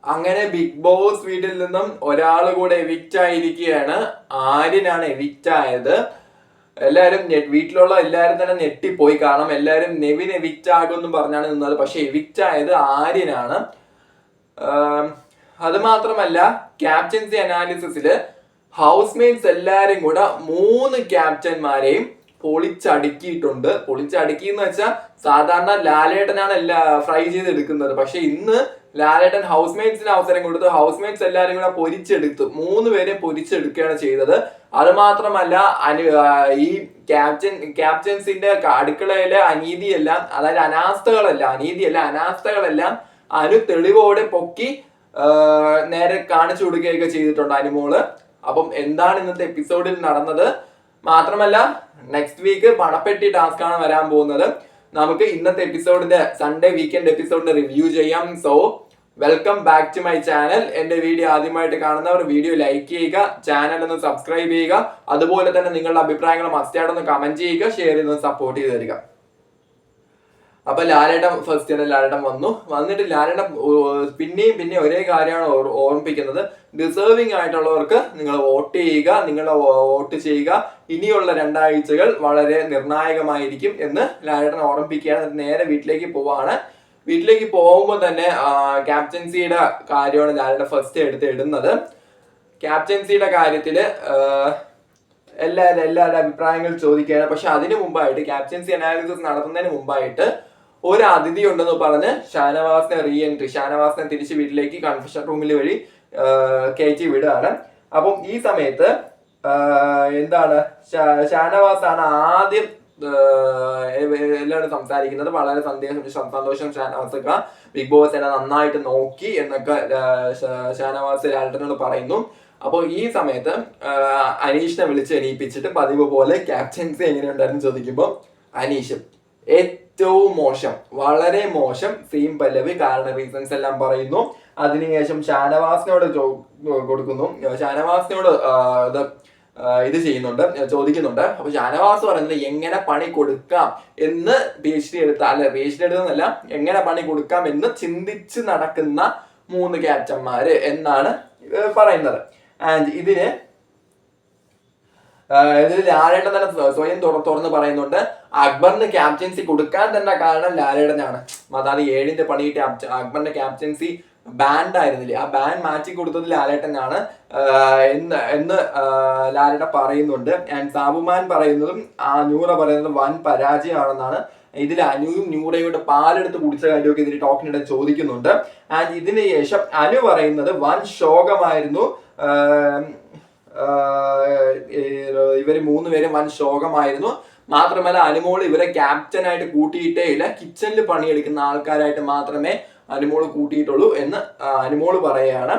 അങ്ങനെ big boss വീട്ടിൽ നിന്നും ഒരാൾ കൂടെ എവിക്റ്റ് ആയിരിക്കുകയാണ്. ആര്യനാണ് എവിക്റ്റ് ആയത്. എല്ലാവരും വീട്ടിലുള്ള എല്ലാവരും തന്നെ ഞെട്ടിപ്പോയി. കാരണം എല്ലാവരും നെവിൻ എവിക്റ്റ് ആകുമെന്ന് പറഞ്ഞാണ് നിന്നത്. പക്ഷെ എവിക്റ്റ് ആയത് ആര്യനാണ്. അത് മാത്രമല്ല, ക്യാപ്റ്റൻസി അനാലിസിസില് ഹൗസ് മേറ്റ്സ് എല്ലാരും കൂടെ 3 ക്യാപ്റ്റന്മാരെയും പൊളിച്ചടുക്കിയിട്ടുണ്ട്. പൊളിച്ചടുക്കി എന്ന് വെച്ചാൽ സാധാരണ ലാലേട്ടനാണ് ഫ്രൈ ചെയ്തെടുക്കുന്നത്. പക്ഷെ ഇന്ന് ലാലേട്ടൻ ഹൗസ് മേറ്റ്സിന് അവസരം കൊടുത്തു. ഹൗസ് മേറ്റ്സ് എല്ലാരും കൂടെ പൊരിച്ചെടുത്തു. 3 പേരെ പൊരിച്ചെടുക്കുകയാണ് ചെയ്തത്. അത് മാത്രമല്ല, ഈ ക്യാപ്റ്റൻസിന്റെ അടുക്കളയിലെ അനീതിയെല്ലാം, അതായത് അനാസ്ഥകളെല്ലാം അനു തെളിവോടെ പൊക്കി നേരെ കാണിച്ചു കൊടുക്കുകയൊക്കെ ചെയ്തിട്ടുണ്ട് അനുമോള്. അപ്പം എന്താണ് ഇന്നത്തെ എപ്പിസോഡിൽ നടന്നത്? മാത്രമല്ല, നെക്സ്റ്റ് വീക്ക് പണപ്പെട്ടി ടാസ്ക് ആണ് വരാൻ പോകുന്നത്. നമുക്ക് ഇന്നത്തെ എപ്പിസോഡിന്റെ സൺഡേ വീക്കെൻഡ് എപ്പിസോഡിന്റെ റിവ്യൂ ചെയ്യാം. So welcome back to my channel. എന്റെ വീഡിയോ ആദ്യമായിട്ട് കാണുന്നവർ വീഡിയോ ലൈക്ക് ചെയ്യുക, ചാനൽ ഒന്ന് സബ്സ്ക്രൈബ് ചെയ്യുക. അതുപോലെ തന്നെ നിങ്ങളുടെ അഭിപ്രായങ്ങൾ മസ്റ്റായിട്ടൊന്ന് കമന്റ് ചെയ്യുക, ഷെയർ ചെയ്ത് സപ്പോർട്ട് ചെയ്ത് തരിക. അപ്പൊ ലാലേട്ടൻ ഫസ്റ്റ് ലാലേട്ടൻ വന്നിട്ട് ലാലേട്ടൻ പിന്നെ ഒരേ കാര്യമാണ് ഓർമ്മിപ്പിക്കുന്നത്. ഡിസേർവിംഗ് ആയിട്ടുള്ളവർക്ക് നിങ്ങൾ വോട്ട് ചെയ്യുക, നിങ്ങളെ വോട്ട് ചെയ്യുക. ഇനിയുള്ള 2 ആഴ്ചകൾ വളരെ നിർണായകമായിരിക്കും എന്ന് ലാലേട്ടൻ ഓർമ്മിപ്പിക്കുകയാണ്. നേരെ വീട്ടിലേക്ക് പോവാണ്. വീട്ടിലേക്ക് പോകുമ്പോൾ തന്നെ ക്യാപ്റ്റൻസിയുടെ കാര്യമാണ് ലാലേട്ടൻ ഫസ്റ്റ് ഇടുന്നത്. ക്യാപ്റ്റൻസിയുടെ കാര്യത്തില് എല്ലാവരുടെ അഭിപ്രായങ്ങൾ ചോദിക്കുകയാണ്. പക്ഷെ അതിനു മുമ്പായിട്ട്, ക്യാപ്റ്റൻസി അനാലിസിസ് നടത്തുന്നതിന് മുമ്പായിട്ട് ഒരു അതിഥി ഉണ്ടെന്ന് പറഞ്ഞ് ഷാനവാസിനെ തിരിച്ച് വീട്ടിലേക്ക് കൺഫെഷൻ റൂമിൽ വഴി കയറ്റി വിടുകയാണ്. അപ്പം ഈ സമയത്ത് എന്താണ്, ഷാനവാസാണ് ആദ്യം എല്ലാവരും സംസാരിക്കുന്നത്. വളരെ സന്തോഷം ഷാനവാസൊക്കെ, ബിഗ് ബോസ് എന്നെ നന്നായിട്ട് നോക്കി എന്നൊക്കെ ഷാനവാസ് ലാലേട്ടനോട് പറയുന്നു. അപ്പോൾ ഈ സമയത്ത് അനീഷിനെ വിളിച്ച് എണീപ്പിച്ചിട്ട് പതിവ് പോലെ ക്യാപ്റ്റൻസി എങ്ങനെയുണ്ടായിരുന്നു ചോദിക്കുമ്പോൾ അനീഷ് ഏറ്റവും മോശം, വളരെ മോശം, സെയിം പല്ലവി, കാരണം റീസൺസ് എല്ലാം പറയുന്നു. അതിനുശേഷം ഷാനവാസിനോട് കൊടുക്കുന്നു. ഷാനവാസിനോട് ഇത് ചോദിക്കുന്നുണ്ട്. അപ്പൊ ഷാനവാസ് പറയുന്നത് എങ്ങനെ പണി കൊടുക്കാം എന്ന് PhD എടുത്തതല്ല, എങ്ങനെ പണി കൊടുക്കാം എന്ന് ചിന്തിച്ച് നടക്കുന്ന 3 ക്യാപ്റ്റന്മാര് എന്നാണ് പറയുന്നത്. ആൻഡ് ഇതിൽ ലാലേട്ടൻ തന്നെ സ്വയം തുറന്ന് പറയുന്നുണ്ട്, അക്ബറിന് ക്യാപ്റ്റൻസി കൊടുക്കാൻ തന്നെ കാരണം ലാലേട്ടനാണ്. അതായത് 7ന്റെ പണിയിട്ട് അക്ബറിന്റെ ക്യാപ്റ്റൻസി ബാൻഡ് ആയിരുന്നില്ലേ, ആ ബാൻഡ് മാറ്റി കൊടുത്തത് ലാലേട്ടനാണ് എന്ന് ലാലേട്ടൻ പറയുന്നുണ്ട്. ആൻഡ് സാബുമാൻ പറയുന്നതും നൂറ പറയുന്നതും വൻ പരാജയമാണെന്നാണ്. ഇതിൽ അനുവും നൂറയുടെ പാലെടുത്ത് കുടിച്ച കാര്യമൊക്കെ ഇതിൽ ടോക്കിനിടെ ചോദിക്കുന്നുണ്ട്. ആൻഡ് ഇതിന് ശേഷം അനു പറയുന്നത് വൻ ശോകമായിരുന്നു, ഇവര് 3 പേരും വൻ ശോകമായിരുന്നു. മാത്രമല്ല അനുമോൾ ഇവരെ ക്യാപ്റ്റനായിട്ട് കൂട്ടിയിട്ടേ ഇല്ല, കിച്ചണിൽ പണിയെടുക്കുന്ന ആൾക്കാരായിട്ട് മാത്രമേ അനുമോള് കൂട്ടിയിട്ടുള്ളൂ എന്ന് അനുമോള് പറയുകയാണ്.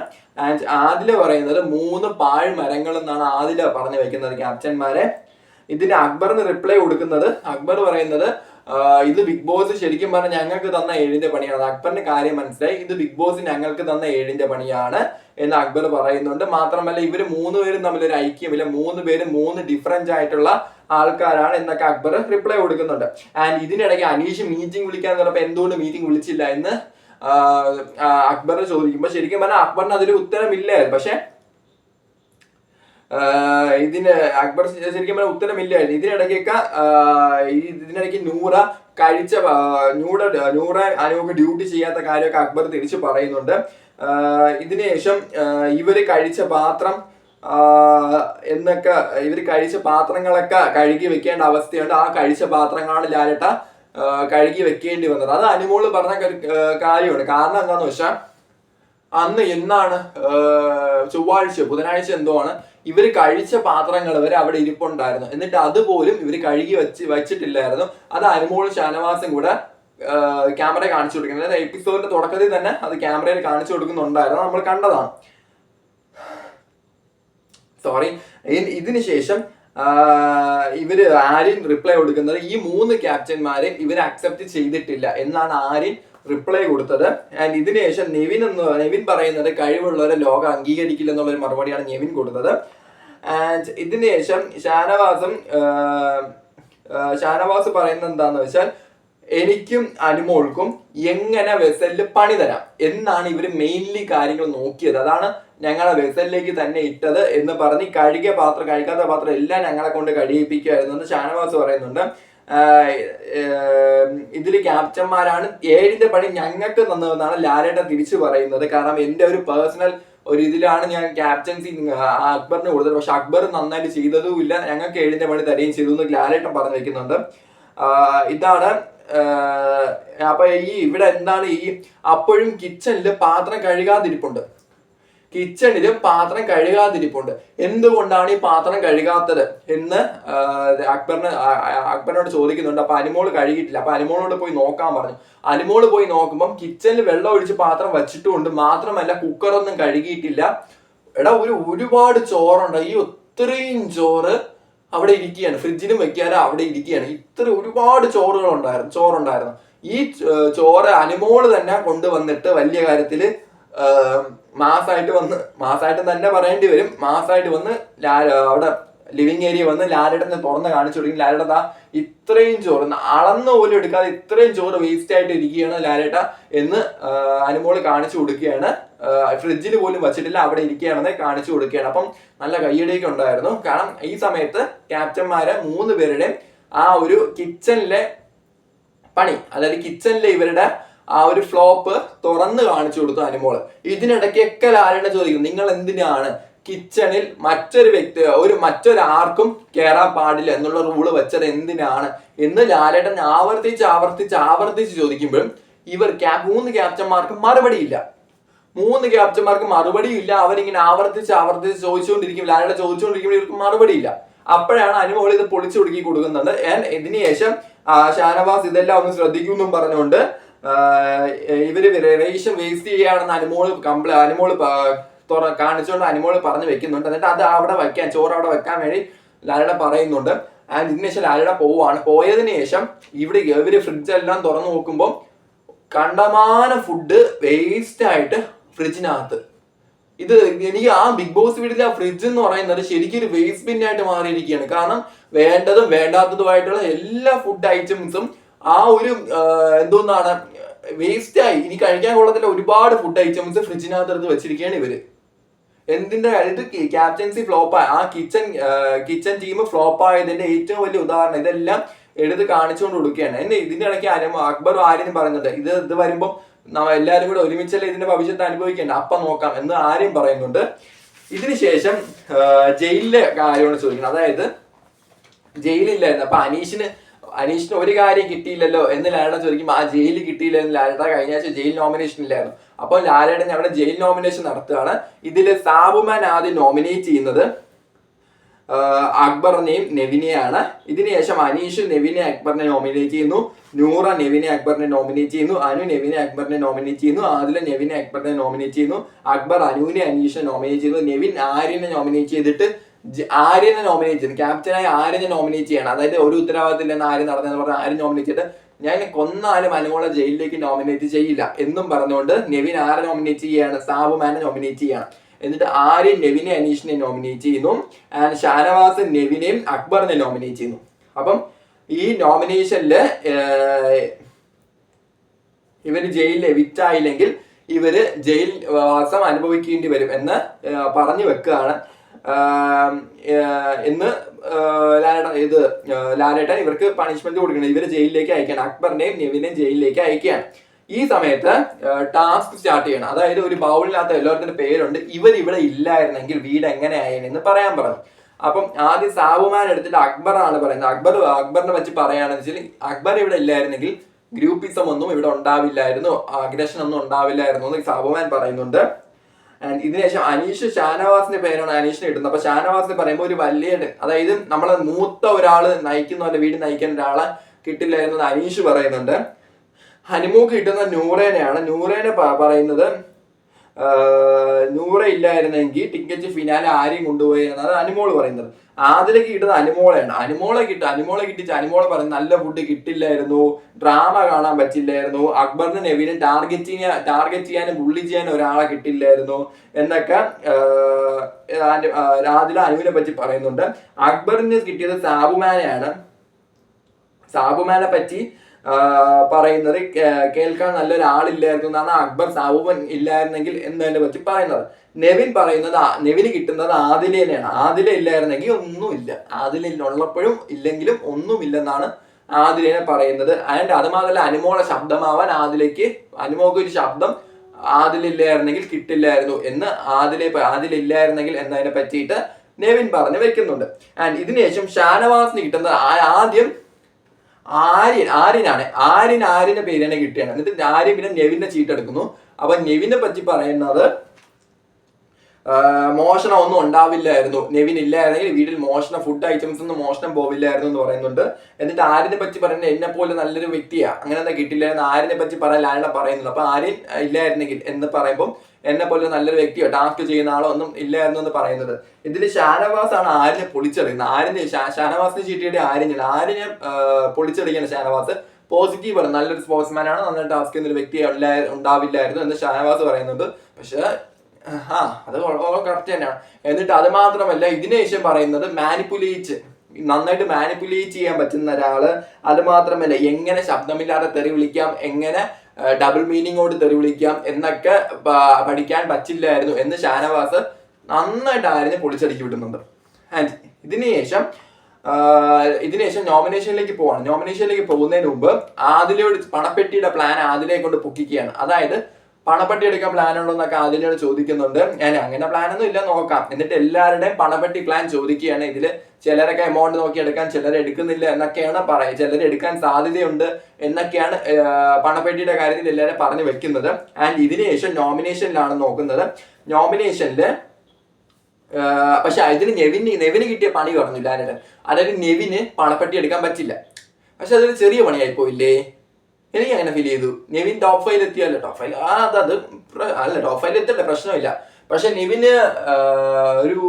ആൻഡ് ആദില പറയുന്നത് 3 പാഴ്മരങ്ങൾ എന്നാണ് ആദില പറഞ്ഞു വെക്കുന്നത് ക്യാപ്റ്റന്മാരെ. ഇതിന് അക്ബറിന് റിപ്ലൈ കൊടുക്കുന്നത്, അക്ബർ പറയുന്നത് ഇത് ബിഗ് ബോസ് ശരിക്കും പറഞ്ഞാൽ ഞങ്ങൾക്ക് തന്ന 7ന്റെ പണിയാണ്. അക്ബറിന് കാര്യം മനസ്സിലായി, ഇത് ബിഗ് ബോസ് ഞങ്ങൾക്ക് തന്ന 7ന്റെ പണിയാണ് എന്ന് അക്ബർ പറയുന്നുണ്ട്. മാത്രമല്ല ഇവര് 3 പേരും തമ്മിൽ ഒരു ഐക്യമില്ല, 3 പേരും 3 ഡിഫറൻറ്റ് ആയിട്ടുള്ള ആൾക്കാരാണ് എന്നൊക്കെ അക്ബർ റിപ്ലൈ കൊടുക്കുന്നുണ്ട്. ആൻഡ് ഇതിനിടയ്ക്ക് അനീഷ് മീറ്റിംഗ് വിളിക്കാൻ പറഞ്ഞപ്പോൾ എന്തുകൊണ്ട് മീറ്റിംഗ് വിളിച്ചില്ല എന്ന് അക്ബർ ചോദിക്കുമ്പോൾ ശരിക്കും പറഞ്ഞാൽ അക്ബറിന് അതിൽ ഉത്തരമില്ലായിരുന്നു. പക്ഷെ ഇതിന് അക്ബർ ശരിക്കും പറഞ്ഞാൽ ഉത്തരമില്ലായിരുന്നു. ഇതിനിടയ്ക്ക് നൂറ അനുവൊക്കെ ഡ്യൂട്ടി ചെയ്യാത്ത കാര്യമൊക്കെ അക്ബർ തിരിച്ചു പറയുന്നുണ്ട്. ഇതിനുശേഷം ഇവര് കഴിച്ച പാത്രം കഴിച്ച പാത്രങ്ങളൊക്കെ കഴുകി വെക്കേണ്ട അവസ്ഥയുണ്ട്. ആ കഴിച്ച പാത്രങ്ങളാണ് ലാലേട്ട കഴുകി വെക്കേണ്ടി വന്നത്. അത് അനുമോള് പറഞ്ഞ കാര്യമാണ്. കാരണം എന്താന്ന് വെച്ചാൽ അന്ന് എന്നാണ്, ബുധനാഴ്ച എന്തോ ആണ്, ഇവര് കഴിച്ച പാത്രങ്ങൾ വരെ അവിടെ ഇരിപ്പുണ്ടായിരുന്നു. എന്നിട്ട് അതുപോലും ഇവര് കഴുകി വെച്ചിട്ടില്ലായിരുന്നു. അത് അനുമോളും ഷാനവാസും കൂടെ ക്യാമറ കാണിച്ചു കൊടുക്കുന്നത്. അതായത് എപ്പിസോഡിന്റെ തുടക്കത്തിൽ തന്നെ അത് ക്യാമറയിൽ കാണിച്ചു കൊടുക്കുന്നുണ്ടായിരുന്നു, നമ്മൾ കണ്ടതാണ്. ഇതിന് ശേഷം ഇവര് ആര്യൻ റിപ്ലൈ കൊടുക്കുന്നത്, ഈ 3 ക്യാപ്റ്റന്മാരെ ഇവര് അക്സെപ്റ്റ് ചെയ്തിട്ടില്ല എന്നാണ് ആര്യൻ റിപ്ലൈ കൊടുത്തത്. ആൻഡ് ഇതിനുശേഷം നെവിൻ പറയുന്നത് കഴിവുള്ളവരെ ലോകം അംഗീകരിക്കില്ല എന്നുള്ളൊരു മറുപടിയാണ് നെവിൻ കൊടുത്തത്. ആൻഡ് ഇതിനുശേഷം ഷാനവാസ് പറയുന്നത് എന്താന്ന് വെച്ചാൽ എനിക്കും അനുമോൾക്കും എങ്ങനെ വെസലില് പണി തരാം എന്നാണ് ഇവര് മെയിൻലി കാര്യങ്ങൾ നോക്കിയത്. അതാണ് ഞങ്ങളെ വെസലിലേക്ക് തന്നെ ഇട്ടത് എന്ന് പറഞ്ഞ് കഴിക്കാത്ത പാത്രം എല്ലാം ഞങ്ങളെ കൊണ്ട് കഴിയിപ്പിക്കുമായിരുന്നു എന്ന് ഷാനവാസ് പറയുന്നുണ്ട്. ഇതില് ക്യാപ്റ്റന്മാരാണ് 7ന്റെ പണി ഞങ്ങൾക്ക് തന്നതെന്നാണ് ലാലേട്ടൻ തിരിച്ചു പറയുന്നത്. കാരണം എന്റെ ഒരു പേഴ്സണൽ ഒരു ഇതിലാണ് ഞാൻ ക്യാപ്റ്റൻസി അക്ബറിന് കൊടുത്തത്. പക്ഷെ അക്ബർ നന്നായിട്ട് ചെയ്തതും ഇല്ല, ഞങ്ങൾക്ക് 7ന്റെ പണി തരുകയും ചെയ്തു എന്ന് ലാലേട്ടൻ പറഞ്ഞു വെക്കുന്നുണ്ട്. ഇതാണ് അപ്പൊ ഇവിടെ എന്താണ് അപ്പോഴും കിച്ചണില് പാത്രം കഴുകാതിരിപ്പുണ്ട്. എന്തുകൊണ്ടാണ് ഈ പാത്രം കഴുകാത്തത് എന്ന് അക്ബറിനോട് ചോദിക്കുന്നുണ്ട്. അപ്പൊ അനുമോള് കഴുകിയിട്ടില്ല. അപ്പൊ അനുമോളോട് പോയി നോക്കാൻ പറഞ്ഞു. അനുമോള് പോയി നോക്കുമ്പോൾ കിച്ചണിൽ വെള്ളം ഒഴിച്ച് പാത്രം വച്ചിട്ടുമുണ്ട്. മാത്രമല്ല കുക്കറൊന്നും കഴുകിയിട്ടില്ല. എടാ ഒരുപാട് ചോറുണ്ട്. ഒത്തിരിയും ചോറ് അവിടെ ഇരിക്കുകയാണ്, ഫ്രിഡ്ജിലും വെക്കാതെ അവിടെ ഇരിക്കുകയാണ്. ഒരുപാട് ചോറുണ്ടായിരുന്നു. ഈ ചോറ് അനുമോള് തന്നെ കൊണ്ടുവന്നിട്ട് വലിയ കാര്യത്തില് മാസായിട്ട് തന്നെ പറയേണ്ടി വരും. മാസായിട്ട് വന്ന് അവിടെ ലിവിങ് ഏരിയ വന്ന് ലാലേട്ടനെ തുറന്ന് കാണിച്ചു കൊടുക്കും. ലാലേട്ടൻ ഇത്രയും ചോറ് അളന്ന് പോലും എടുക്കാതെ ഇത്രയും ചോറ് വേസ്റ്റ് ആയിട്ട് ഇരിക്കുകയാണ് ലാലേട്ട എന്ന് അനുമോള് കാണിച്ചു കൊടുക്കുകയാണ്. ഫ്രിഡ്ജിൽ പോലും വച്ചിട്ടില്ല, അവിടെ ഇരിക്കുകയാണെന്ന് കാണിച്ചു കൊടുക്കുകയാണ്. അപ്പം നല്ല കയ്യടിയൊക്കെ ഉണ്ടായിരുന്നു. കാരണം ഈ സമയത്ത് ക്യാപ്റ്റന്മാരെ 3 പേരുടെയും ആ ഒരു കിച്ചണിലെ പണി, അതായത് കിച്ചണിലെ ഇവരുടെ ആ ഒരു ഫ്ലോപ്പ് തുറന്ന് കാണിച്ചു കൊടുത്തു അനുമോള്. ഇതിനിടയ്ക്കൊക്കെ ലാലേട്ടൻ ചോദിക്കും, നിങ്ങൾ എന്തിനാണ് കിച്ചണിൽ മറ്റൊരാർക്കും കയറാൻ പാടില്ല എന്നുള്ള റൂള് വെച്ചത് എന്തിനാണ് എന്ന് ലാലേട്ടൻ ആവർത്തിച്ച് ചോദിക്കുമ്പോഴും 3 ക്യാപ്റ്റന്മാർക്ക് മറുപടിയില്ല. അവരിങ്ങനെ ആവർത്തിച്ച് ചോദിച്ചുകൊണ്ടിരിക്കും. ലാലേട്ടൻ ചോദിച്ചുകൊണ്ടിരിക്കുമ്പോൾ ഇവർക്ക് മറുപടിയില്ല. അപ്പോഴാണ് അനുമോൾ ഇത് പൊളിച്ചു കൊടുക്കി കൊടുക്കുന്നത്. ഇതിന് ശേഷം ഷാനവാസ് ഇതെല്ലാം ഒന്ന് ശ്രദ്ധിക്കുമെന്നും പറഞ്ഞുകൊണ്ട് ഇവര് റേഷൻ വേസ്റ്റ് ചെയ്യാണെന്ന് അനുമോള് കാണിച്ചുകൊണ്ട് അനുമോള് പറഞ്ഞു വെക്കുന്നുണ്ട്. എന്നിട്ട് അത് ചോറ് അവിടെ വെക്കാൻ വേണ്ടി ലാലേട്ടൻ പറയുന്നുണ്ട്. ആൻഡ് ഇതിന് ശേഷം ലാലേട്ടൻ പോയതിനു ശേഷം ഇവര് ഫ്രിഡ്ജെല്ലാം തുറന്നു നോക്കുമ്പോൾ കണ്ടമാനം ഫുഡ് വേസ്റ്റ് ആയിട്ട് ഫ്രിഡ്ജിനകത്ത്. എനിക്ക് ആ ബിഗ് ബോസ് വീട്ടിലെ ആ ഫ്രിഡ്ജ് എന്ന് പറയുന്നത് ശരിക്കും ഒരു വേസ്റ്റ് ബിന്നായിട്ട് മാറിയിരിക്കുകയാണ്. കാരണം വേണ്ടതും വേണ്ടാത്തതുമായിട്ടുള്ള എല്ലാ ഫുഡ് ഐറ്റംസും ആ ഒരു എന്തോന്നാണ് വേസ്റ്റ് ആയി. ഇനി കഴിക്കാൻ കൊള്ളത്തില്ല ഒരുപാട് ഫുഡ് ഐറ്റംസ് ഫ്രിഡ്ജിനകത്ത് വെച്ചിരിക്കുകയാണ് ഇവര്. എന്തിന്റെ ഇത് ക്യാപ്റ്റൻസി ഫ്ലോപ്പായ ആ കിച്ചൺ ടീം ഫ്ലോപ്പ് ആയതിന്റെ ഏറ്റവും വലിയ ഉദാഹരണം ഇതെല്ലാം എടുത്ത് കാണിച്ചുകൊണ്ട് കൊടുക്കുകയാണ്. ഇതിന്റെ ഇടയ്ക്ക് അക്ബർ ആര്യനും പറയുന്നത് ഇത് വരുമ്പോൾ എല്ലാവരും കൂടെ ഒരുമിച്ചല്ലേ ഇതിന്റെ ഭവിഷ്യത്ത് അനുഭവിക്കേണ്ട, അപ്പം നോക്കാം എന്ന് ആര്യം പറയുന്നുണ്ട്. ഇതിനുശേഷം ജയിലിലെ കാര്യമാണ് ചോദിക്കുന്നത്. അതായത് ജയിലില്ലായിരുന്നു. അപ്പൊ അനീഷിന് ഒരു കാര്യം കിട്ടിയില്ലല്ലോ എന്ന് ലാലേട്ടൻ ചോദിക്കുമ്പോൾ ആ ജയിലിൽ കിട്ടിയില്ല എന്ന് ലാലേട്ടൻ കഴിഞ്ഞ ആഴ്ച ജയിൽ നോമിനേഷൻ ഇല്ലായിരുന്നു. അപ്പോൾ ലാലേട്ടൻ അവിടെ ജയിൽ നോമിനേഷൻ നടത്തുകയാണ്. ഇതില് സാബുമാൻ ആദ്യം നോമിനേറ്റ് ചെയ്യുന്നത് അക്ബറിനെയും നെവിനെയാണ്. ഇതിനുശേഷം അനീഷ് നെവിനെ അക്ബറിനെ നോമിനേറ്റ് ചെയ്യുന്നു, നൂറ നെവിനെ അക്ബറിനെ നോമിനേറ്റ് ചെയ്യുന്നു, അനു നെവിനെ അക്ബറിനെ നോമിനേറ്റ് ചെയ്യുന്നു, ആദില നെവിനെ അക്ബറിനെ നോമിനേറ്റ് ചെയ്യുന്നു, അക്ബർ അനുവിനെ അനീഷിനെ നോമിനേറ്റ് ചെയ്യുന്നു, നെവിൻ ആര്യനെ നോമിനേറ്റ് ചെയ്തിട്ട് ആര്യനെ നോമിനേറ്റ് ചെയ്യുന്നു. ക്യാപ്റ്റനായി ആര്യനെ നോമിനേറ്റ് ചെയ്യണം. അതായത് ഒരു ഉത്തരവാദിത്തമില്ലെന്ന് ആര്യം നടന്നെന്ന് പറഞ്ഞാൽ ആര്യം നോമിനേറ്റ് ചെയ്തിട്ട് ഞാൻ കൊന്നാലും അനുമോളെ ജയിലിലേക്ക് നോമിനേറ്റ് ചെയ്യില്ല എന്നും പറഞ്ഞുകൊണ്ട് നെവിൻ ആരെ നോമിനേറ്റ് ചെയ്യാണ്? സാബുമാനെ നോമിനേറ്റ് ചെയ്യണം. എന്നിട്ട് ആര്യൻ നെവിനെ അനീഷിനെ നോമിനേറ്റ് ചെയ്യുന്നു, ആൻഡ് ഷാനവാസ് നെവിനെയും അക്ബറിനെ നോമിനേറ്റ് ചെയ്യുന്നു. അപ്പം ഈ നോമിനേഷനില് ഇവര് ജയിലിൽ എവിക്റ്റ് ആയില്ലെങ്കിൽ ഇവര് ജയിൽ വാസം അനുഭവിക്കേണ്ടി വരും എന്ന് പറഞ്ഞു വെക്കുകയാണ്. എന്ന് ലാലേട്ടൻ ഇവർക്ക് പണിഷ്മെന്റ് കൊടുക്കണം. ഇവര് ജയിലിലേക്ക് അയക്കുകയാണ്, അക്ബറിനെയും നെവിനെയും ജയിലിലേക്ക് അയക്കുകയാണ്. ഈ സമയത്ത് ടാസ്ക് സ്റ്റാർട്ട് ചെയ്യണം. അതായത് ഒരു ബൗളിനകത്ത് എല്ലാവർക്കും പേരുണ്ട്. ഇവിടെ ഇല്ലായിരുന്നെങ്കിൽ വീട് എങ്ങനെ ആയെന്ന് പറയാൻ പറഞ്ഞു. അപ്പം ആദ്യം സാബുമാൻ എടുത്തിട്ട് അക്ബറാണ് പറയുന്നത്. അക്ബറിനെ വെച്ച് പറയുകയാണെന്ന് വെച്ചാൽ അക്ബർ ഇവിടെ ഇല്ലായിരുന്നെങ്കിൽ ഗ്രൂപ്പിസം ഒന്നും ഇവിടെ ഉണ്ടാവില്ലായിരുന്നു, അഗ്രഷൻ ഒന്നും ഉണ്ടാവില്ലായിരുന്നു എന്ന് സാബുമാൻ പറയുന്നുണ്ട്. ഇതിനുശേഷം അനീഷ് ഷാനവാസിന്റെ പേരാണ് അനീഷിനെ ഇടുന്നത്. അപ്പൊ ഷാനവാസിന് പറയുമ്പോൾ ഒരു വലിയ, അതായത് നമ്മളെ മൂത്ത ഒരാള് നയിക്കുന്ന പോലെ വീട് നയിക്കാൻ ഒരാളെ കിട്ടില്ലായിരുന്നു അനീഷ് പറയുന്നുണ്ട്. ഹനുമൂക്ക് കിട്ടുന്ന നൂറേനെയാണ്. നൂറേനെ പറയുന്നത് നൂറ ഇല്ലായിരുന്നെങ്കിൽ ടിക്കറ്റ് ഫിനാലെ ആരെയും കൊണ്ടുപോയിരുന്നത് അനുമോള് പറയുന്നത്. ആദിലേക്ക് കിട്ടുന്നത് അനുമോളെയാണ്. അനുമോളെ കിട്ടിച്ച് അനുമോളെ പറയുന്നത് നല്ല ഫുഡ് കിട്ടില്ലായിരുന്നു, ഡ്രാമ കാണാൻ പറ്റില്ലായിരുന്നു, അക്ബറിന് നെവിനെ ടാർഗറ്റ് ചെയ്യാനും ബുള്ളി ചെയ്യാനും ഒരാളെ കിട്ടില്ലായിരുന്നു എന്നൊക്കെ ആദില അനുവിനെ പറ്റി പറയുന്നുണ്ട്. അക്ബറിന് കിട്ടിയത് സാബുമാനെയാണ്. സാബുമാനെ പറ്റി പറയുന്നത് കേൾക്കാൻ നല്ലൊരാളില്ലായിരുന്നു എന്നാണ് അക്ബർ സാബുമൻ ഇല്ലായിരുന്നെങ്കിൽ എന്നതിനെ പറ്റി പറയുന്നത്. നെവിൻ പറയുന്നത് നെവിന് കിട്ടുന്നത് ആദിലേനെയാണ്. ആദില ഇല്ലായിരുന്നെങ്കിൽ ഒന്നുമില്ല, ആദില ഉള്ളപ്പോഴും ഇല്ലെങ്കിലും ഒന്നുമില്ലെന്നാണ് ആദിലേനെ പറയുന്നത്. ആൻഡ് അത് മാത്രമല്ല അനുമോളെ ശബ്ദമാവാൻ അനുമോക്ക് ഒരു ശബ്ദം ആദിലില്ലായിരുന്നെങ്കിൽ കിട്ടില്ലായിരുന്നു എന്ന് ആദിലില്ലായിരുന്നെങ്കിൽ എന്നതിനെ പറ്റിയിട്ട് നെവിൻ പറഞ്ഞു വെക്കുന്നുണ്ട്. ആൻഡ് ഇതിനുശേഷം ഷാനവാസിന് കിട്ടുന്നത് ആദ്യം ആര്യന്റെ പേര് തന്നെ കിട്ടിയാണ്. എന്നിട്ട് ആര്യൻ പിന്നെ നെവിന്റെ ചീട്ടെടുക്കുന്നു. അപ്പൊ നെവിനെ പറ്റി പറയുന്നത് മോഷണം ഒന്നും ഉണ്ടാവില്ലായിരുന്നു, നെവിൻ ഇല്ലായിരുന്നെങ്കിൽ വീട്ടിൽ ഫുഡ് ഐറ്റംസ് ഒന്നും മോഷണം പോവില്ലായിരുന്നു എന്ന് പറയുന്നുണ്ട്. എന്നിട്ട് ആര്യനെ പറ്റി പറയുന്നത് എന്നെ പോലെ നല്ലൊരു വ്യക്തിയാ, അങ്ങനെ എന്താ കിട്ടില്ലായിരുന്നു ആര്യനെ പറ്റി പറയാൻ ലാലന പറയുന്നുണ്ട്. അപ്പൊ ആര്യൻ ഇല്ലായിരുന്നെങ്കിൽ എന്ന് പറയുമ്പോൾ എന്നെ പോലെ നല്ലൊരു വ്യക്തിയോ ടാസ്ക് ചെയ്യുന്ന ആളോ ഒന്നും ഇല്ലായിരുന്നു എന്ന് പറയുന്നത്. ഇതിൽ ഷാനവാസ് ആണ് ആര്യനെ പൊളിച്ചെടുക്കുന്നത്. ഷാനവാസിന് ചീട്ടിയുടെ ആര്യനെ പൊളിച്ചെടുക്കുകയാണ് ഷാനവാസ്. പോസിറ്റീവ് ആണ്, നല്ലൊരു സ്പോർട്സ്മാൻ ആണ്, നന്നായി ടാസ്ക് ചെയ്യുന്ന ഒരു വ്യക്തി ഉണ്ടാവില്ലായിരുന്നു എന്ന് ഷാനവാസ് പറയുന്നുണ്ട്. പക്ഷെ അത് കറക്റ്റ് തന്നെയാണ്. എന്നിട്ട് അത് മാത്രമല്ല ഇതിനുശേഷം പറയുന്നത് നന്നായിട്ട് മാനിപ്പുലേറ്റ് ചെയ്യാൻ പറ്റുന്ന ഒരാള്, അത് മാത്രമല്ല എങ്ങനെ ശബ്ദമില്ലാതെ തെറി വിളിക്കാം, എങ്ങനെ ഡബിൾ മീനിങ്ങോട് തെറി വിളിക്കാം എന്നൊക്കെ പഠിക്കാൻ പറ്റില്ലായിരുന്നു എന്ന് ഷാനവാസ് നന്നായിട്ട് ആര്യനെ പൊളിച്ചടുക്കി വിടുന്നുണ്ട്. ആൻഡ് ഇതിനുശേഷം നോമിനേഷനിലേക്ക് പോകുന്നതിന് മുമ്പ് ആദിലയോട് പണപ്പെട്ടിയുടെ പ്ലാൻ ആദിലയെ കൊണ്ട് പൊക്കിക്കുകയാണ്. അതായത് പണപ്പെട്ടി എടുക്കാൻ പ്ലാൻ ഉണ്ടോ എന്നൊക്കെ ആദിലയോട് ചോദിക്കുന്നുണ്ട്. ഞാൻ അങ്ങനെ പ്ലാനൊന്നും ഇല്ല, നോക്കാം. എന്നിട്ട് എല്ലാവരുടെയും പണപ്പെട്ടി പ്ലാൻ ചോദിക്കുകയാണ്. ഇതിൽ ചിലരൊക്കെ എമൗണ്ട് നോക്കി എടുക്കാൻ, ചിലർ എടുക്കുന്നില്ല എന്നൊക്കെയാണ് പറയുക, ചിലർ എടുക്കാൻ സാധ്യതയുണ്ട് എന്നൊക്കെയാണ് പണപ്പെട്ടിയുടെ കാര്യത്തിൽ എല്ലാവരും പറഞ്ഞു വെക്കുന്നത്. ആൻഡ് ഇതിനുശേഷം നോമിനേഷനിലാണ് നോക്കുന്നത്. നോമിനേഷനില് പക്ഷെ ഇതിന് നെവിന് കിട്ടിയ പണി പറഞ്ഞില്ല ആരുടെ, അതായത് നെവിന് പണപ്പെട്ടി എടുക്കാൻ പറ്റില്ല. പക്ഷെ അതൊരു ചെറിയ പണിയായി പോയില്ലേ, എനിക്ക് അങ്ങനെ ഫീൽ ചെയ്തു. നെവിൻ ടോപ്പ് 5 എത്തിയല്ലോ, ടോപ്പ് 5 ടോപ്പ് 5 എത്തട്ടെ, പ്രശ്നമില്ല. പക്ഷെ നെവിന് ഒരു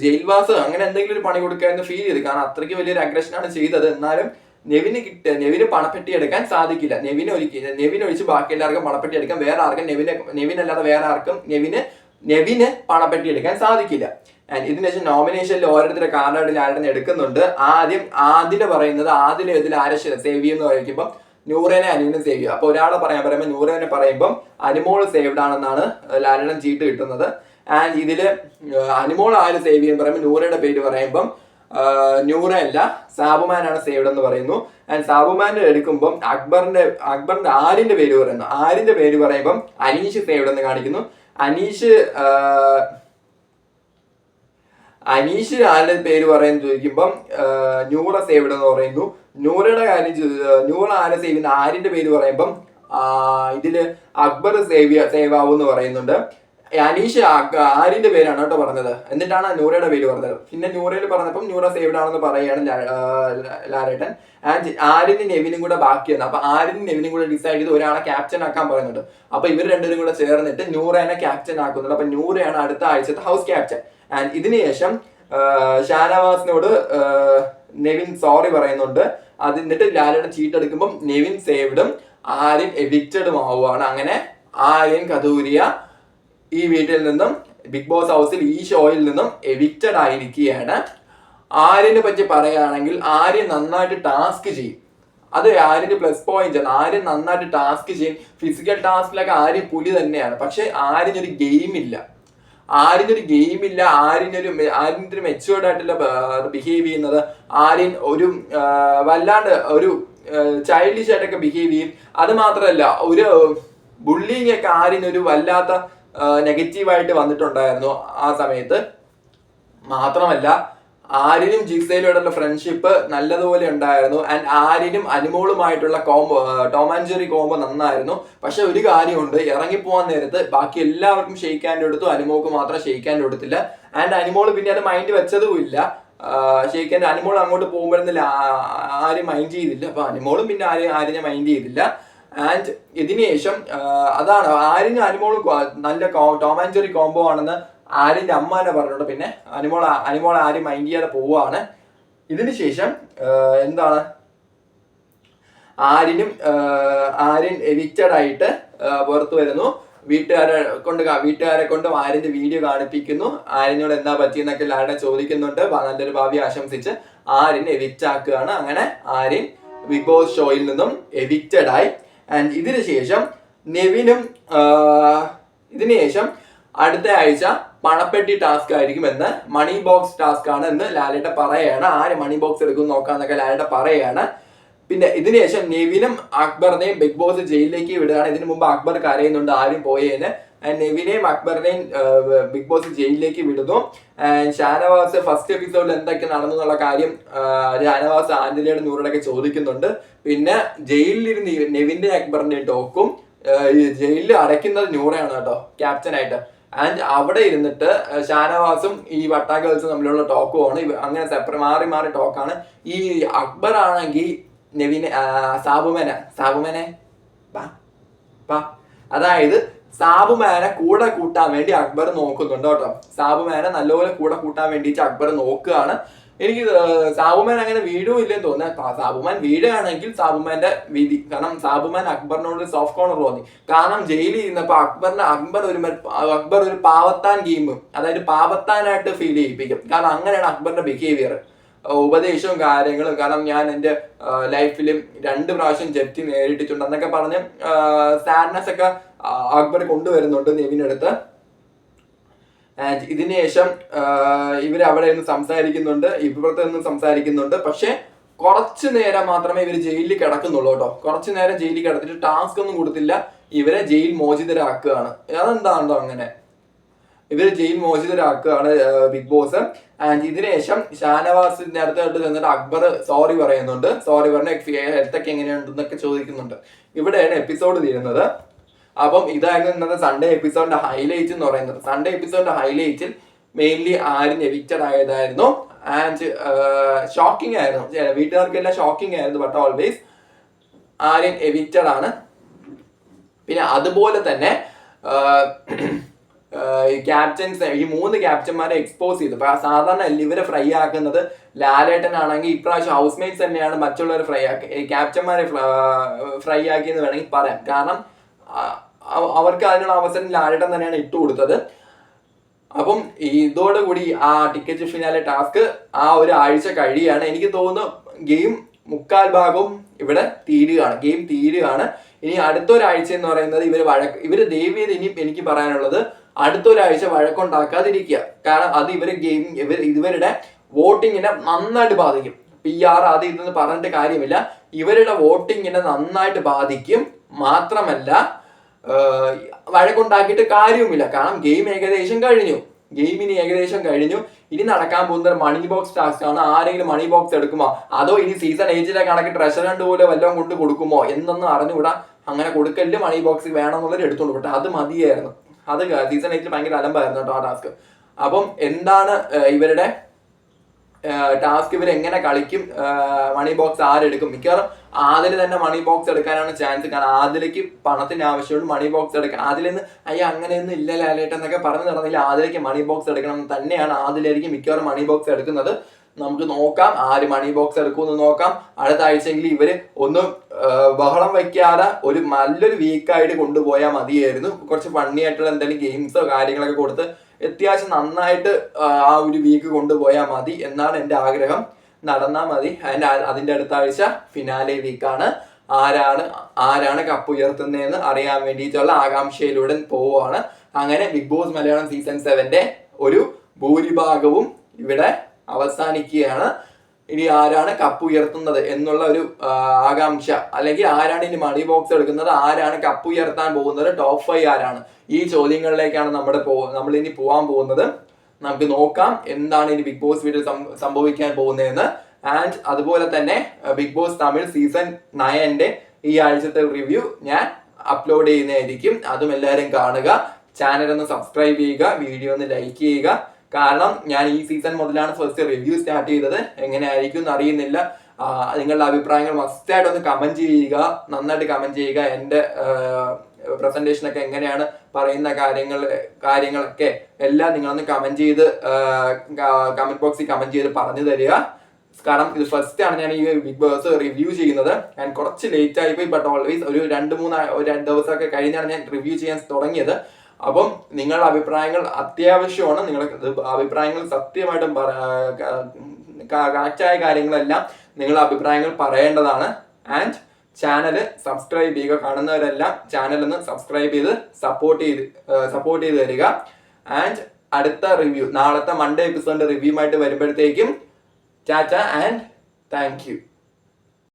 ജയിൽവാസ് അങ്ങനെ എന്തെങ്കിലും ഒരു പണി കൊടുക്കാമെന്ന് ഫീൽ ചെയ്തു. കാരണം അത്രയ്ക്ക് വലിയൊരു അഗ്രഷനാണ് ചെയ്തത്. എന്നാലും നെവിന് പണപ്പെട്ടി എടുക്കാൻ സാധിക്കില്ല. നെവിൻ ഒഴിച്ച് ബാക്കി എല്ലാവർക്കും പണപ്പെട്ടി എടുക്കാൻ, വേറെ ആർക്കും നെവിനല്ലാതെ വേറെ ആർക്കും നെവിന് പണപ്പെട്ടി എടുക്കാൻ സാധിക്കില്ല. ആൻഡ് ഇതിനുശേഷം നോമിനേഷനിൽ ഓരോരുത്തരുടെ കാർഡ് ആരുടെ എടുക്കുന്നുണ്ട്. ആദില പറയുന്നത് ഇതിൽ ആരെ സേവ് ചെയ്യുമെന്ന് ചോദിക്കുമ്പോൾ നൂറേനെ അനുവിനും സേവ് ചെയ്യുക. അപ്പൊ ഒരാളെ പറയുമ്പോൾ നൂറേനെ പറയുമ്പോൾ അനുമോൾ സേവ്ഡ് ആണെന്നാണ് ലാലനം ചീട്ട് കിട്ടുന്നത്. ആൻഡ് ഇതില് അനുമോൾ ആര് സേവ് ചെയ്യുമെന്ന് പറയുമ്പോൾ നൂറയുടെ പേര് പറയുമ്പം നൂറയല്ല സാബുമാനാണ് സേവ്ഡ് എന്ന് പറയുന്നു. ആൻഡ് സാബുമാന്റെ എടുക്കുമ്പോൾ അക്ബറിന്റെ ആര്യന്റെ പേര് പറയുമ്പം അനീഷ് സേവ്ഡ് എന്ന് കാണിക്കുന്നു. അനീഷ് ആരുടെ പേര് പറയുന്നത് ചോദിക്കുമ്പം നൂറ സേവ്ഡ് എന്ന് പറയുന്നു. നൂറയുടെ കാര്യം നൂറ ആരെ സേവ് ചെയ്യുന്ന ആര്യന്റെ പേര് പറയുമ്പം ഇതില് അക്ബർ സേവ് ആവും എന്ന് പറയുന്നുണ്ട്. അനീഷ് ആര്യന്റെ പേരാണ് കേട്ടോ പറഞ്ഞത്, എന്നിട്ടാണ് നൂറയുടെ പേര് പറഞ്ഞത്. പിന്നെ നൂറയിൽ പറഞ്ഞപ്പം നൂറ സേവ്ഡ് ആണെന്ന് പറയുകയാണ് ലാലേട്ടൻ. ആൻഡ് ആര്യനും നെവിനും കൂടെ ബാക്കിയാണ്. അപ്പൊ ആര്യനും നെവിനും കൂടെ ഡിസൈഡ് ചെയ്ത് ഒരാളെ ക്യാപ്റ്റൻ ആക്കാൻ പറയുന്നുണ്ട്. അപ്പൊ ഇവർ രണ്ടുപേരും കൂടെ ചേർന്നിട്ട് നൂറേനെ ക്യാപ്റ്റൻ ആക്കുന്നുണ്ട്. അപ്പൊ നൂറയാണ് അടുത്ത ആഴ്ചത്തെ ഹൗസ് ക്യാപ്റ്റൻ. ആൻഡ് ഇതിനുശേഷം ഷാനവാസിനോട് നെവിൻ സോറി പറയുന്നുണ്ട്. അത് എന്നിട്ട് ലാലേട്ടൻ ചീട്ടെടുക്കുമ്പോൾ നെവിൻ സേവ്ഡും ആര്യൻ എവിക്റ്റഡും ആവുകയാണ്. അങ്ങനെ ആര്യൻ കദൂരിയ ഈ വീട്ടിൽ നിന്നും ബിഗ് ബോസ് ഹൗസിൽ ഈ ഷോയിൽ നിന്നും എവിക്റ്റഡ് ആയിരിക്കുകയാണ്. ആര്യനെ പറ്റി പറയുകയാണെങ്കിൽ ആര്യൻ നന്നായിട്ട് ടാസ്ക് ചെയ്യും, അത് ആര്യന്റെ പ്ലസ് പോയിന്റ് ആണ്. ആര്യൻ നന്നായിട്ട് ടാസ്ക് ചെയ്യും, ഫിസിക്കൽ ടാസ്കിലൊക്കെ ആര്യൻ പുലി തന്നെയാണ്. പക്ഷെ ആര്യനൊരു ഗെയിമില്ല, ആര്യനൊരു മെച്ചുവേർഡ് ആയിട്ടുള്ള ബിഹേവ് ചെയ്യുന്നത്. ആര്യൻ ഒരു വല്ലാണ്ട് ഒരു ചൈൽഡിഷ് ആയിട്ടൊക്കെ ബിഹേവ് ചെയ്യും. അത് മാത്രമല്ല ഒരു ബുള്ളിങ് ഒക്കെ ആര്യൻ ഒരു വല്ലാത്ത നെഗറ്റീവായിട്ട് വന്നിട്ടുണ്ടായിരുന്നു ആ സമയത്ത്. മാത്രമല്ല ആര്യനും ജിസയിലോടുള്ള ഫ്രണ്ട്ഷിപ്പ് നല്ലതുപോലെ ഉണ്ടായിരുന്നു. ആൻഡ് ആര്യനും അനുമോളുമായിട്ടുള്ള ടോം ആൻഡ് ജെറി കോംബോ നന്നായിരുന്നു. പക്ഷെ ഒരു കാര്യമുണ്ട്, ഇറങ്ങിപ്പോവാൻ നേരത്ത് ബാക്കി എല്ലാവർക്കും ഷെയ്ക്ക് ഹാൻഡ് കൊടുത്തു, അനുമോൾക്ക് മാത്രം ഷെയ്ക്ക് ഹാൻഡ് കൊടുത്തില്ല. ആൻഡ് അനുമോൾ പിന്നെ അത് മൈൻഡ് വെച്ചതുമില്ല. ഷെയ്ക്ക് ഹാൻഡ് അനുമോൾ അങ്ങോട്ട് പോകുമ്പോഴെന്നില്ല ആരും മൈൻഡ് ചെയ്തില്ല. അപ്പൊ അനുമോളും പിന്നെ ആര്യനെ മൈൻഡ് ചെയ്തില്ല. ആൻഡ് ഇതിനുശേഷം അതാണ് ആര്യനും അനുമോളും നല്ല ടോം ആൻഡ് ജെറി കോംബോ ആണെന്ന് ആര്യന്റെ അമ്മ തന്നെ പറഞ്ഞിട്ടുണ്ട്. പിന്നെ അനുമോൾ ആരും മൈൻഡ് ചെയ്യാതെ പോവാണ്. ഇതിനുശേഷം എന്താണ് ആര്യൻ എവിക്റ്റഡ് ആയിട്ട് പുറത്തു വരുന്നു. വീട്ടുകാരെ കൊണ്ട് ആര്യന്റെ വീഡിയോ കാണിപ്പിക്കുന്നു. ആര്യനോട് എന്താ പറ്റിയെന്നൊക്കെ എല്ലാവരുടെ ചോദിക്കുന്നുണ്ട്. നല്ലൊരു ഭാവി ആശംസിച്ച് ആര്യൻ എവിക്റ്റ് ആക്കുകയാണ്. അങ്ങനെ ആര്യൻ ബിഗ് ബോസ് ഷോയിൽ നിന്നും എവിക്റ്റഡ് ആയി. ആൻഡ് ഇതിനുശേഷം നെവിനും ഇതിനുശേഷം അടുത്ത ആഴ്ച പണപ്പെട്ടി ടാസ്ക് ആയിരിക്കും എന്ന്, മണി ബോക്സ് ടാസ്ക് ആണ് എന്ന് ലാലേട്ട പറയുകയാണ്. ആര് മണി ബോക്സ് എടുക്കും നോക്കാന്നൊക്കെ ലാലേട്ട പറയുകയാണ്. പിന്നെ ഇതിനുശേഷം നെവിനും അക്ബറിനെയും ബിഗ് ബോസ് ജയിലിലേക്ക് വിടുകയാണ്. ഇതിനു മുമ്പ് അക്ബർ കരയുന്നുണ്ട് ആരും പോയേന്. നെവിനെയും അക്ബറിനെയും ബിഗ് ബോസ് ജയിലിലേക്ക് വിടുന്നു. ഷാനവാസ് ഫസ്റ്റ് എപ്പിസോഡിൽ എന്തൊക്കെ നടന്നു എന്നുള്ള കാര്യം ഷാനവാസ് ആന്റലിയുടെ നൂറോടൊക്കെ ചോദിക്കുന്നുണ്ട്. പിന്നെ ജയിലിലിരുന്ന് നെവിന്റെ അക്ബറിന്റെ ടോക്കും ജയിലിൽ അടയ്ക്കുന്നത് നൂറയാണ് കേട്ടോ ക്യാപ്റ്റനായിട്ട്. ആൻഡ് അവിടെ ഇരുന്നിട്ട് ഷാനവാസും ഈ വട്ട ഗേൾസും തമ്മിലുള്ള ടോക്കുമാണ്. അങ്ങനെ മാറി മാറി ടോക്കാണ്. ഈ അക്ബർ ആണെങ്കിൽ നെവിനെ സാബുമനെ അതായത് സാബുമാനെ കൂടെ കൂട്ടാൻ വേണ്ടി അക്ബർ നോക്കുന്നുണ്ട് കേട്ടോ. സാബുമാനെ നല്ലപോലെ കൂടെ കൂട്ടാൻ വേണ്ടിയിട്ട് അക്ബർ നോക്കുകയാണ്. എനിക്ക് സാബുമാൻ അങ്ങനെ വീഴുമില്ലെന്ന് തോന്നുന്നത്. സാബുമാൻ വീഴുകയാണെങ്കിൽ സാബുമാന്റെ വിധി. കാരണം സാബുമാൻ അക്ബറിനോട് സോഫ്റ്റ് കോർണർ തോന്നി. കാരണം ജയിലിൽ ഇരുന്നപ്പോ അക്ബർ ഒരു പാവത്താൻ ഗെയിം, അതായത് പാവത്താനായിട്ട് ഫീൽ ചെയ്യിപ്പിക്കും. കാരണം അങ്ങനെയാണ് അക്ബറിന്റെ ബിഹേവിയർ, ഉപദേശവും കാര്യങ്ങളും. കാരണം ഞാൻ എൻ്റെ ലൈഫിലും 2 പ്രാവശ്യം ജപ്തി നേരിട്ടിട്ടുണ്ട് എന്നൊക്കെ പറഞ്ഞ് സാഡ്നെസ് ഒക്കെ അക്ബർ കൊണ്ടുവരുന്നുണ്ട് നെവിനടുത്ത്. ആൻഡ് ഇതിനുശേഷം ഇവർ അവിടെ നിന്ന് സംസാരിക്കുന്നുണ്ട്, ഇപ്പുറത്ത് നിന്ന് സംസാരിക്കുന്നുണ്ട്. പക്ഷെ കുറച്ചു നേരം മാത്രമേ ഇവർ ജയിലിൽ കിടക്കുന്നുള്ളൂ കേട്ടോ. കുറച്ചു നേരം ജയിലിൽ കിടത്തിട്ട് ടാസ്ക് ഒന്നും കൊടുത്തില്ല, ഇവരെ ജയിൽ മോചിതരാക്കുകയാണ്. അതെന്താണോ അങ്ങനെ, ഇവര് ജയിൽ മോചിതരാക്കുകയാണ് ബിഗ് ബോസ്. ആൻഡ് ഇതിനുശേഷം ഷാനവാസിന്റെ അടുത്തായിട്ട് ചെന്നിട്ട് അക്ബർ സോറി പറയുന്നുണ്ട്. സോറി പറഞ്ഞ ഹെൽത്തൊക്കെ എങ്ങനെയുണ്ടെന്നൊക്കെ ചോദിക്കുന്നുണ്ട്. ഇവിടെയാണ് എപ്പിസോഡ് തീരുന്നത്. അപ്പം ഇതായിരുന്നു ഇന്നത്തെ സൺഡേ എപ്പിസോഡിന്റെ ഹൈലൈറ്റ് എന്ന് പറയുന്നത്. സൺഡേ എപ്പിസോഡിന്റെ ഹൈലൈറ്റിൽ മെയിൻലി ആര്യൻ എവിക്റ്റഡ് ആയതായിരുന്നു. ആൻഡ് ഷോക്കിംഗ് ആയിരുന്നു, വീട്ടുകാർക്കെല്ലാം ഷോക്കിംഗ് ആയിരുന്നു. ബട്ട് ഓൾവേസ് ആര്യൻ എവിക്റ്റഡ് ആണ്. പിന്നെ അതുപോലെ തന്നെ ക്യാപ്റ്റൻസ്, ഈ 3 ക്യാപ്റ്റന്മാരെ എക്സ്പോസ് ചെയ്തു. സാധാരണ ഇവരെ ഫ്രൈ ആക്കുന്നത് ലാലേട്ടനാണെങ്കിൽ ഇപ്രാവശ്യം ഹൗസ് മേറ്റ്സ് തന്നെയാണ് മറ്റുള്ളവരെ ഫ്രൈ ആക്കി, ക്യാപ്റ്റന്മാരെ ഫ്രൈ ആക്കിയെന്ന് വേണമെങ്കിൽ പറയാം. കാരണം അവർക്ക് അതിനുള്ള അവസരം ലാലേട്ടൻ തന്നെയാണ് ഇട്ടുകൊടുത്തത്. അപ്പം ഇതോടുകൂടി ആ ടിക്കറ്റ് ഫിനാലെ ടാസ്ക് ആ ഒരു ആഴ്ച കഴിയാണ്. എനിക്ക് തോന്നുന്നു ഗെയിം 3/4 ഭാഗവും ഇവിടെ ഗെയിം തീരുകയാണ്. ഇനി അടുത്തൊരാഴ്ച എന്ന് പറയുന്നത് ഇവര് ദയവേത് ഇനി എനിക്ക് പറയാനുള്ളത് അടുത്തൊരാഴ്ച വഴക്കുണ്ടാക്കാതിരിക്കുക. കാരണം അത് ഇവരുടെ വോട്ടിങ്ങിനെ നന്നായിട്ട് ബാധിക്കും. PR അത് ഇതെന്ന് പറഞ്ഞിട്ട് കാര്യമില്ല, ഇവരുടെ വോട്ടിങ്ങിനെ നന്നായിട്ട് ബാധിക്കും. മാത്രമല്ല വഴക്കുണ്ടാക്കിയിട്ട് കാര്യവുമില്ല. കാരണം ഗെയിമിന് ഏകദേശം കഴിഞ്ഞു. ഇനി നടക്കാൻ പോകുന്നത് മണി ബോക്സ് ടാസ്ക് ആണ്. ആരെങ്കിലും മണി ബോക്സ് എടുക്കുമോ, അതോ ഇനി സീസൺ 8 കണക്ക് ട്രഷർ ഹണ്ട് പോലെ വല്ലതും കൊണ്ട് കൊടുക്കുമോ എന്നൊന്നും അറിഞ്ഞുകൂടാ. അങ്ങനെ കൊടുക്കല് മണി ബോക്സ് വേണമെന്നുള്ളവർ എടുത്തോണ്ട് പോട്ടെ, അത് മതിയായിരുന്നു. അത് സീസൺ 8 ഭയങ്കര അലമ്പായിരുന്നു കേട്ടോ ആ ടാസ്ക്. അപ്പം എന്താണ് ഇവരുടെ ടാസ്ക്, ഇവരെങ്ങനെ കളിക്കും, മണി ബോക്സ് ആരെടുക്കും? മിക്കവാറും ആദിൽ തന്നെ മണി ബോക്സ് എടുക്കാനാണ് ചാൻസ്. കാരണം ആദിലേക്ക് പണത്തിന് ആവശ്യമുണ്ട്, മണി ബോക്സ് എടുക്കാം. ആദിലെന്ന് അങ്ങനെയൊന്നും ഇല്ല ലാലേട്ടൻ എന്നൊക്കെ പറഞ്ഞു നടന്നില്ല. ആദിലേക്ക് മണി ബോക്സ് എടുക്കണം തന്നെയാണ്, ആദിലായിരിക്കും മിക്കവാറും മണി ബോക്സ് എടുക്കുന്നത്. നമുക്ക് നോക്കാം ആര് മണി ബോക്സ് എടുക്കുമെന്ന് നോക്കാം. അടുത്ത ആഴ്ചയെങ്കിൽ ഇവര് ഒന്ന് ബഹളം വയ്ക്കാതെ ഒരു നല്ലൊരു വീക്കായിട്ട് കൊണ്ടുപോയാൽ മതിയായിരുന്നു. കുറച്ച് ഫണ്ണി ആയിട്ടുള്ള എന്തെങ്കിലും ഗെയിംസോ കാര്യങ്ങളൊക്കെ കൊടുത്ത് അത്യാവശ്യം നന്നായിട്ട് ആ ഒരു വീക്ക് കൊണ്ടുപോയാൽ മതി എന്നാണ് എൻ്റെ ആഗ്രഹം. നടന്നാൽ മതി. അതിൻ്റെ അടുത്ത ആഴ്ച ഫിനാലെ വീക്കാണ്. ആരാണ് കപ്പ് ഉയർത്തുന്നതെന്ന് അറിയാൻ വേണ്ടിയിട്ടുള്ള ആകാംക്ഷയിലൂടെ പോവുകയാണ്. അങ്ങനെ ബിഗ് ബോസ് മലയാളം സീസൺ 7 ഒരു ഭൂരിഭാഗവും ഇവിടെ അവസാനിക്കുകയാണ്. ഇനി ആരാണ് കപ്പ് ഉയർത്തുന്നത് എന്നുള്ള ഒരു ആകാംക്ഷ, അല്ലെങ്കിൽ ആരാണ് ഇനി മണി ബോക്സ് എടുക്കുന്നത്, ആരാണ് കപ്പ് ഉയർത്താൻ പോകുന്നത്, ടോപ്പ് 5 ആരാണ്, ഈ ചോദ്യങ്ങളിലേക്കാണ് നമ്മൾ ഇനി പോകാൻ പോകുന്നത്. നമുക്ക് നോക്കാം എന്താണ് ഇനി ബിഗ് ബോസ് വീട്ടിൽ സംഭവിക്കാൻ പോകുന്നതെന്ന്. ആൻഡ് അതുപോലെ തന്നെ ബിഗ് ബോസ് തമിഴ് സീസൺ 9 ഈ ആഴ്ചത്തെ റിവ്യൂ ഞാൻ അപ്ലോഡ് ചെയ്യുന്നതായിരിക്കും. അതും എല്ലാവരും കാണുക. ചാനൽ ഒന്ന് സബ്സ്ക്രൈബ് ചെയ്യുക, വീഡിയോ ഒന്ന് ലൈക്ക് ചെയ്യുക. കാരണം ഞാൻ ഈ സീസൺ മുതലാണ് ഫസ്റ്റ് റിവ്യൂ സ്റ്റാർട്ട് ചെയ്തത്. എങ്ങനെ ആയിരിക്കും എന്ന് അറിയുന്നില്ല. നിങ്ങളുടെ അഭിപ്രായങ്ങൾ മസ്റ്റായിട്ടൊന്ന് കമന്റ് ചെയ്യുക, നന്നായിട്ട് കമന്റ് ചെയ്യുക. എൻ്റെ പ്രസന്റേഷനൊക്കെ എങ്ങനെയാണ്, പറയുന്ന കാര്യങ്ങളൊക്കെ എല്ലാം നിങ്ങളൊന്ന് കമന്റ് ചെയ്ത് കമന്റ് ബോക്സിൽ കമന്റ് ചെയ്ത് പറഞ്ഞു തരിക. കാരണം ഇത് ഫസ്റ്റ് ആണ് ഞാൻ ഈ ബിഗ് ബോസ് റിവ്യൂ ചെയ്യുന്നത്. ഞാൻ കുറച്ച് ലേറ്റ് ആയിപ്പോയി. ബട്ട് ഓൾവേസ് ഒരു 2-3 ദിവസമൊക്കെ കഴിഞ്ഞാണ് ഞാൻ റിവ്യൂ ചെയ്യാൻ തുടങ്ങിയത്. അപ്പം നിങ്ങളുടെ അഭിപ്രായങ്ങൾ അത്യാവശ്യമാണ്. നിങ്ങളുടെ അഭിപ്രായങ്ങൾ സത്യമായിട്ടും കറക്റ്റായ കാര്യങ്ങളെല്ലാം നിങ്ങളുടെ അഭിപ്രായങ്ങൾ പറയേണ്ടതാണ്. ആൻഡ് ചാനൽ സബ്സ്ക്രൈബ് ചെയ്യുക. കാണുന്നവരെല്ലാം ചാനൽ ഒന്ന് സബ്സ്ക്രൈബ് ചെയ്ത് സപ്പോർട്ട് ചെയ്ത് തരിക. ആൻഡ് അടുത്ത റിവ്യൂ നാളത്തെ മൺഡേ എപ്പിസോഡിന്റെ റിവ്യൂമായിട്ട് വരുമ്പോഴത്തേക്കും ടാറ്റ ആൻഡ് താങ്ക് യു.